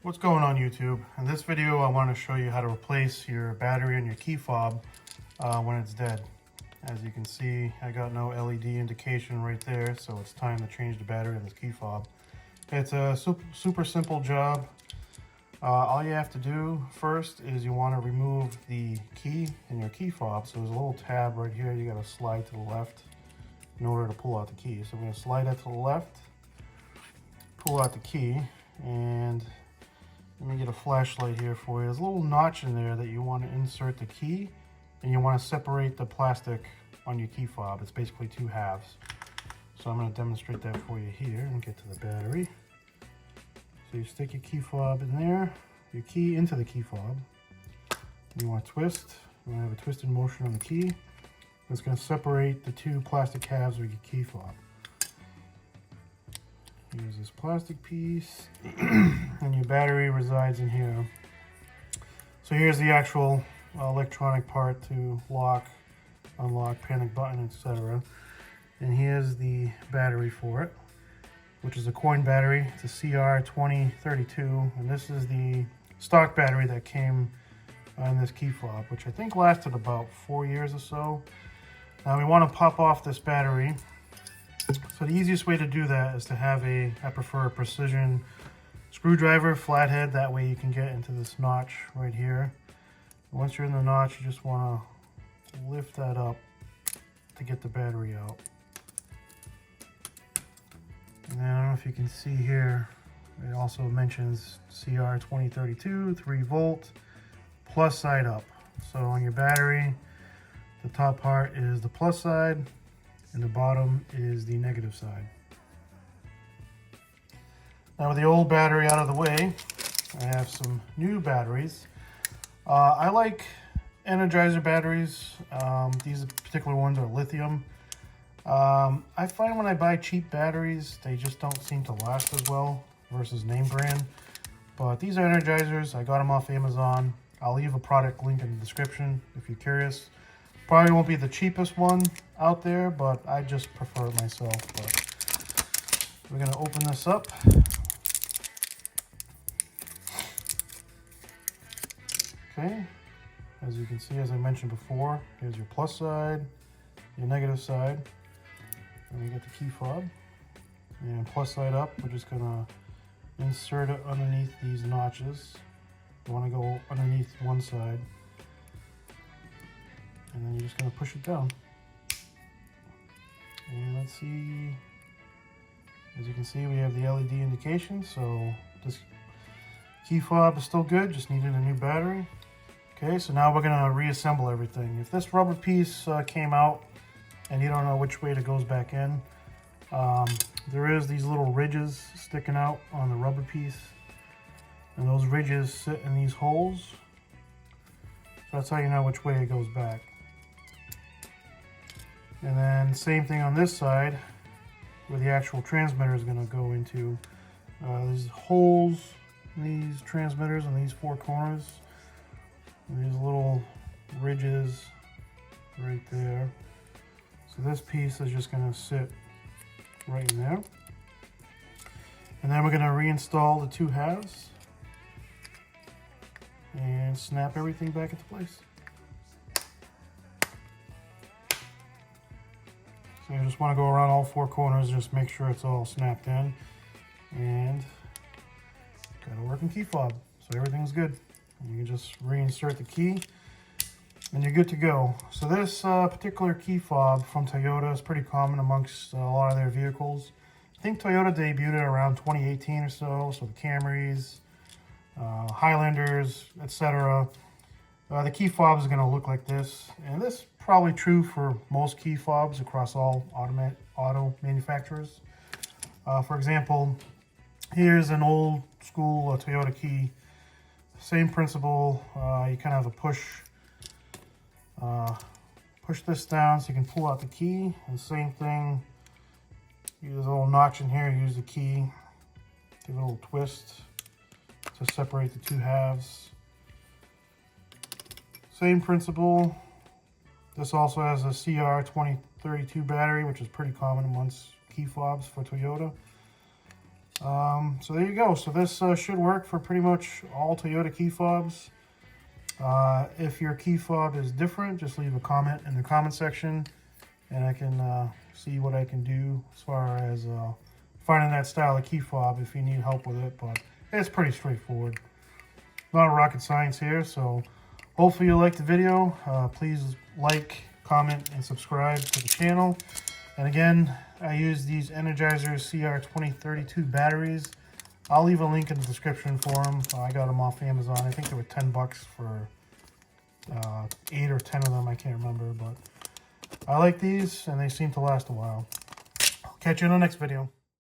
What's going on YouTube? In this video I want to show you how to replace your battery and your key fob when it's dead. As you can see, I got no LED indication right there, so it's time to change the battery in this key fob. It's a super simple job. All you have to do first is you want to remove the key in your key fob. So there's a little tab right here you got to slide to the left in order to pull out the key. So I'm going to slide that to the left, pull out the key, and let me get a flashlight here for you. There's a little notch in there that you want to insert the key, and you want to separate the plastic on your key fob. It's basically two halves. So I'm going to demonstrate that for you here and get to the battery. So you stick your key fob in there, your key into the key fob. You want to twist. You want to have a twisted motion on the key. It's going to separate the two plastic halves of your key fob. Here's this plastic piece, and your battery resides in here. So here's the actual electronic part to lock, unlock, panic button, etc. And here's the battery for it, which is a coin battery. It's a CR2032, and this is the stock battery that came on this key fob, which I think lasted about 4 years or so. Now we want to pop off this battery. So the easiest way to do that is to have I prefer a precision screwdriver, flathead, that way you can get into this notch right here. Once you're in the notch, you just want to lift that up to get the battery out. And then I don't know if you can see here, it also mentions CR2032, 3 volt, plus side up. So on your battery, the top part is the plus side, and the bottom is the negative side. Now with the old battery out of the way, I have some new batteries. I like Energizer batteries. These particular ones are lithium. I find when I buy cheap batteries, they just don't seem to last as well versus name brand. But these are Energizers. I got them off Amazon. I'll leave a product link in the description if you're curious. Probably won't be the cheapest one out there, but I just prefer it myself. But we're going to open this up. Okay, as you can see, as I mentioned before, here's your plus side, your negative side. And we get the key fob. And plus side up, we're just going to insert it underneath these notches. You want to go underneath one side. And then you're just going to push it down. And let's see, as you can see, we have the LED indication, so this key fob is still good, just needed a new battery. Okay, so now we're going to reassemble everything. If this rubber piece came out and you don't know which way it goes back in, there is these little ridges sticking out on the rubber piece, and those ridges sit in these holes. So that's how you know which way it goes back. And then same thing on this side, where the actual transmitter is going to go into. There's holes in these transmitters on these four corners. And these little ridges right there. So this piece is just going to sit right in there. And then we're going to reinstall the two halves and snap everything back into place. So you just want to go around all four corners, just make sure it's all snapped in, and got a working key fob, so everything's good. And you can just reinsert the key, and you're good to go. So this particular key fob from Toyota is pretty common amongst a lot of their vehicles. I think Toyota debuted it around 2018 or so, so the Camrys, Highlanders, etc. The key fob is going to look like this, and this is probably true for most key fobs across all auto manufacturers. For example, here's an old school Toyota key. Same principle. You kind of have a push this down so you can pull out the key, and same thing. Use a little notch in here. Use the key. Give it a little twist to separate the two halves. Same principle. This also has a CR2032 battery, which is pretty common amongst key fobs for Toyota. So there you go. So this should work for pretty much all Toyota key fobs. If your key fob is different, just leave a comment in the comment section, and I can see what I can do as far as finding that style of key fob if you need help with it. But it's pretty straightforward. Not a rocket science here. So hopefully you liked the video. Please like, comment, and subscribe to the channel. And again, I use these Energizer CR2032 batteries. I'll leave a link in the description for them. I got them off Amazon. I think they were 10 bucks for 8 or 10 of them. I can't remember, but I like these and they seem to last a while. I'll catch you in the next video.